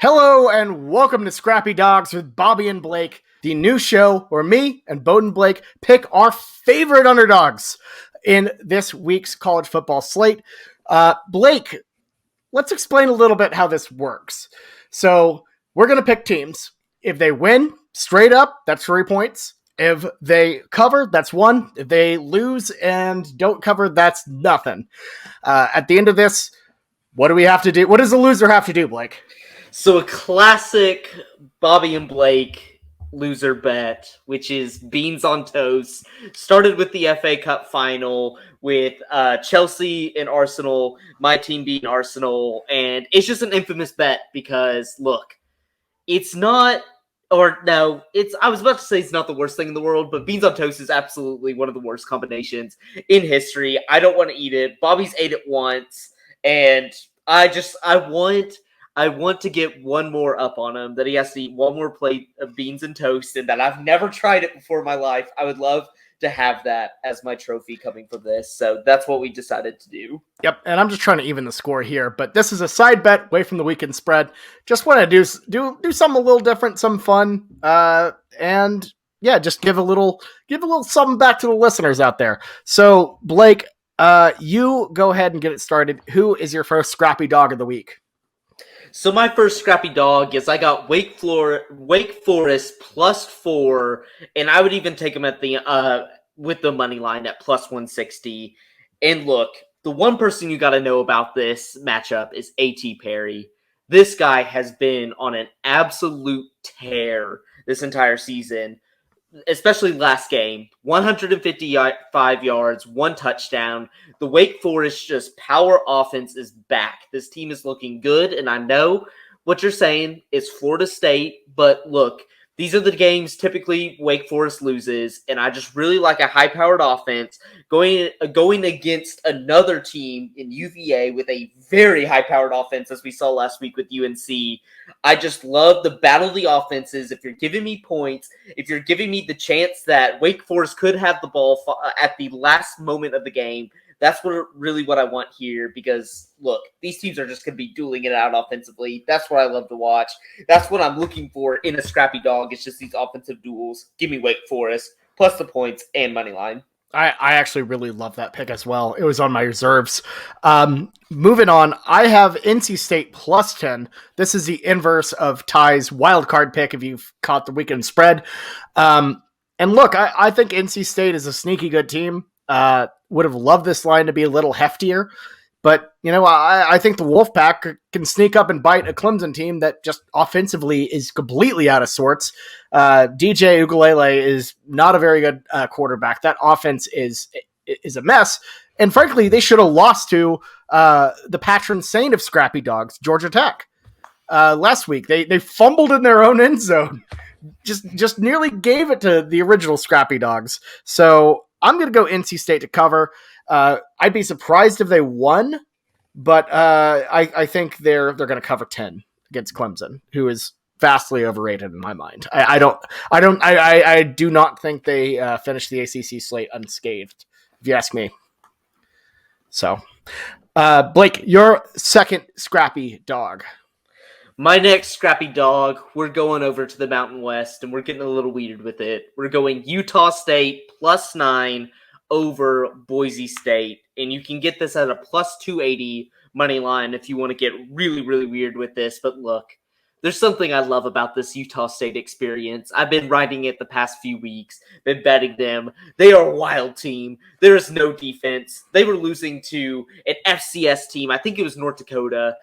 Hello and welcome to Scrappy Dogs with Boatin Blake, the new show where me and Boatin Blake pick our favorite underdogs in this week's college football slate. Blake, let's explain a little bit how this works. So we're going to pick teams. If they win straight up, that's 3 points. If they cover, that's 1. If they lose and don't cover, that's nothing. At the end of this, what do we have to do? What does the loser have to do, Blake? So a classic Boatin Blake loser bet, which is beans on toast, started with the FA Cup final with Chelsea and Arsenal, my team beating Arsenal, and it's just an infamous bet because, look, it's not, or no, I was about to say it's not the worst thing in the world, but beans on toast is absolutely one of the worst combinations in history. I don't want to eat it. Bobby's ate it once, and I want to get one more up on him, that he has to eat one more plate of beans and toast, and that I've never tried it before in my life. I would love to have that as my trophy coming from this. So that's what we decided to do. Yep, and I'm just trying to even the score here, but this is a side bet away from the weekend spread. Just want to do something a little different, some fun, and yeah, just give a little something back to the listeners out there. So Blake, you go ahead and get it started. Who is your first Scrappy Dog of the week? So my first Scrappy Dog is I got Wake Forest +4, and I would even take them at the with the money line at +160. And look, the one person you got to know about this matchup is A.T. Perry. This guy has been on an absolute tear this entire season, especially last game. 155 yards, 1 touchdown. The Wake Forest just power offense is back. This team is looking good, and I know what you're saying is Florida State, but look, these are the games typically Wake Forest loses, and I just really like a high-powered offense going against another team in UVA with a very high-powered offense, as we saw last week with UNC. I just love the battle of the offenses. If you're giving me points, if you're giving me the chance that Wake Forest could have the ball at the last moment of the game, that's what I want here, because, look, these teams are just going to be dueling it out offensively. That's what I love to watch. That's what I'm looking for in a Scrappy Dog. It's just these offensive duels. Give me Wake Forest, plus the points and money line. I actually really love that pick as well. It was on my reserves. Moving on, I have NC State +10. This is the inverse of Ty's wild card pick if you've caught the weekend spread. And look, I think NC State is a sneaky good team. Would have loved this line to be a little heftier, but I think the Wolfpack can sneak up and bite a Clemson team that just offensively is completely out of sorts. DJ Ukulele is not a very good quarterback. That offense is a mess, and frankly, they should have lost to the patron saint of Scrappy Dogs, Georgia Tech, last week. They fumbled in their own end zone, just nearly gave it to the original Scrappy Dogs. So I'm going to go NC State to cover. I'd be surprised if they won, but I think they're going to cover 10 against Clemson, who is vastly overrated in my mind. I do not think they finished the ACC slate unscathed, if you ask me. So, Blake, your second Scrappy Dog. My next Scrappy Dog, we're going over to the Mountain West, and we're getting a little weird with it. We're going Utah State +9 over Boise State, and you can get this at a +280 money line if you want to get really, really weird with this. But look, there's something I love about this Utah State experience. I've been riding it the past few weeks, been betting them. They are a wild team. There is no defense. They were losing to an FCS team. I think it was North Dakota.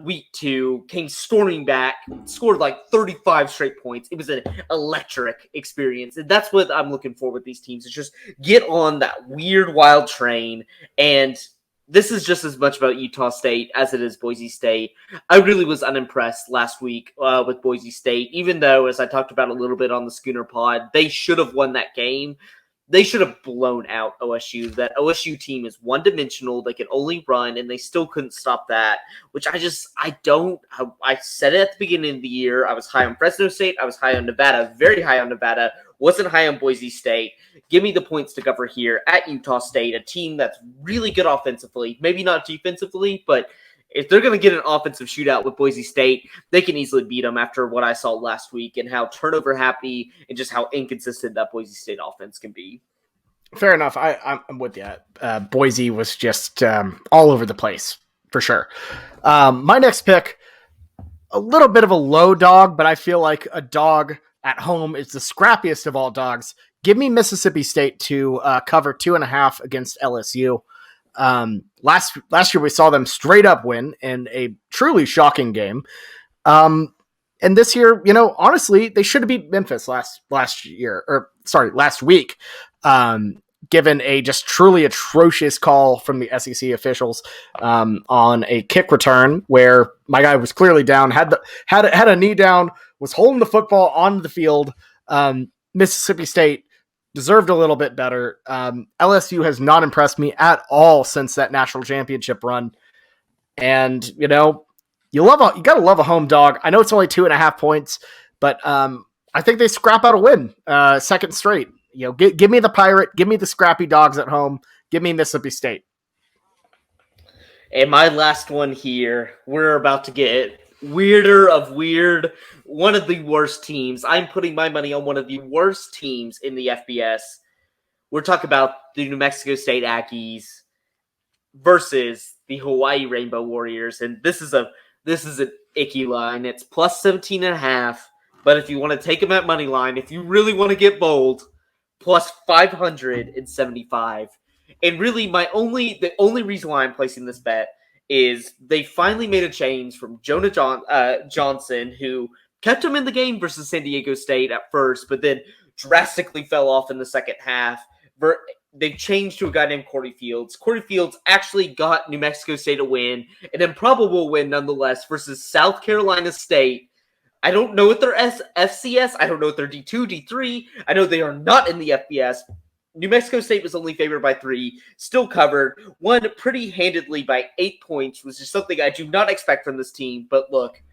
Week 2, came storming back, scored like 35 straight points. It was an electric experience, and that's what I'm looking for with these teams, is just get on that weird, wild train. And this is just as much about Utah State as it is Boise State. I really was unimpressed last week with Boise State, even though, as I talked about a little bit on the Schooner Pod, they should have won that game. They should have blown out OSU. That OSU team is one-dimensional. They can only run, and they still couldn't stop that, which I said it at the beginning of the year. I was high on Fresno State. I was high on Nevada, very high on Nevada. Wasn't high on Boise State. Give me the points to cover here at Utah State, a team that's really good offensively. Maybe not defensively, but if they're going to get an offensive shootout with Boise State, they can easily beat them after what I saw last week and how turnover happy and just how inconsistent that Boise State offense can be. Fair enough. I'm with you. Boise was just all over the place, for sure. My next pick, a little bit of a low dog, but I feel like a dog at home is the scrappiest of all dogs. Give me Mississippi State to cover 2.5 against LSU. Last year we saw them straight up win in a truly shocking game. And this year, honestly, they should have beat Memphis last week. Given a just truly atrocious call from the SEC officials on a kick return where my guy was clearly down, had a knee down, was holding the football on the field. Mississippi State deserved a little bit better. LSU has not impressed me at all since that national championship run. And, you gotta love a home dog. I know it's only 2.5 points, but I think they scrap out a win, second straight. Give me the Pirate, give me the Scrappy Dogs at home, give me Mississippi State. And my last one here, we're about to get weirder of weird. One of the worst teams. I'm putting my money on one of the worst teams in the FBS. We're talking about the New Mexico State Aggies versus the Hawaii Rainbow Warriors. And this is an icky line. It's plus 17.5. But if you want to take them at money line, if you really want to get bold, plus 575. And really, the only reason why I'm placing this bet is they finally made a change from Jonah Johnson, who kept him in the game versus San Diego State at first, but then drastically fell off in the second half. They've changed to a guy named Corey Fields. Corey Fields actually got New Mexico State a win, an improbable win nonetheless, versus South Carolina State. I don't know what their FCS. I don't know what their D2, D3. I know they are not in the FBS. New Mexico State was only favored by 3, still covered, won pretty handedly by 8 points, which is something I do not expect from this team. But look,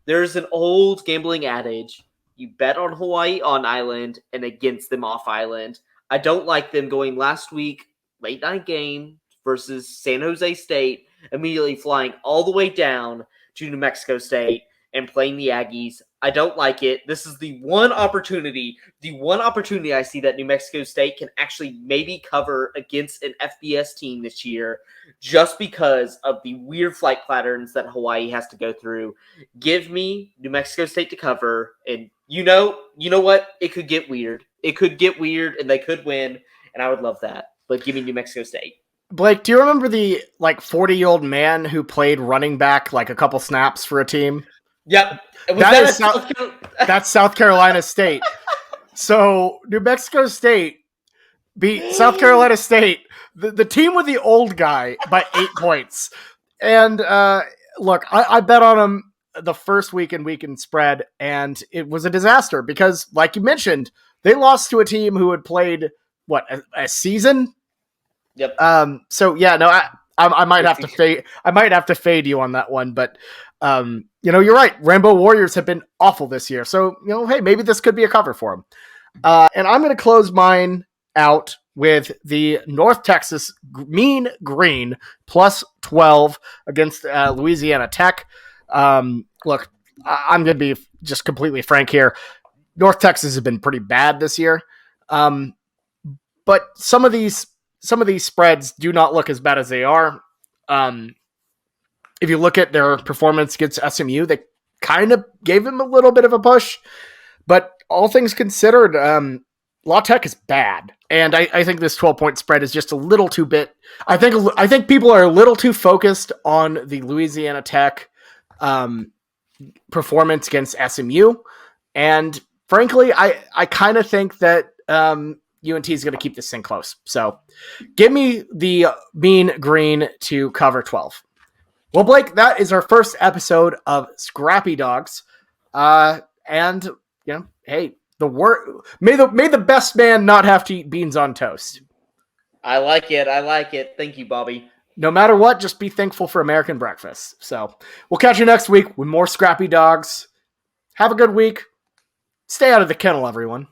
there's an old gambling adage. You bet on Hawaii on island and against them off island. I don't like them going last week, late night game versus San Jose State, immediately flying all the way down to New Mexico State and playing the Aggies. I don't like it. This is the one opportunity I see that New Mexico State can actually maybe cover against an FBS team this year, just because of the weird flight patterns that Hawaii has to go through. Give me New Mexico State to cover, and you know what? It could get weird. It could get weird, and they could win, and I would love that. But give me New Mexico State. Blake, do you remember the 40-year-old man who played running back a couple snaps for a team? Yep. That's South Carolina State. So New Mexico State beat South Carolina State, the team with the old guy, by 8 points. And look, I bet on them the first weekend spread, and it was a disaster because, like you mentioned, they lost to a team who had played a season. Yep. So yeah, no, I might have to fade. I might have to fade you on that one, but you're right. Rainbow Warriors have been awful this year, so hey, maybe this could be a cover for them. And I'm going to close mine out with the North Texas Mean Green plus 12 against Louisiana Tech. Look, I'm going to be just completely frank here. North Texas has been pretty bad this year, but some of these spreads do not look as bad as they are. If you look at their performance against SMU, they kind of gave them a little bit of a push. But all things considered, La Tech is bad. And I think this 12-point spread is just a little too bit. I think people are a little too focused on the Louisiana Tech performance against SMU. And frankly, I kind of think that UNT is going to keep this thing close. So give me the Mean Green to cover 12. Well, Blake, that is our first episode of Scrappy Dogs. And hey, may the best man not have to eat beans on toast. I like it. Thank you, Bobby. No matter what, just be thankful for American breakfast. So we'll catch you next week with more Scrappy Dogs. Have a good week. Stay out of the kennel, everyone.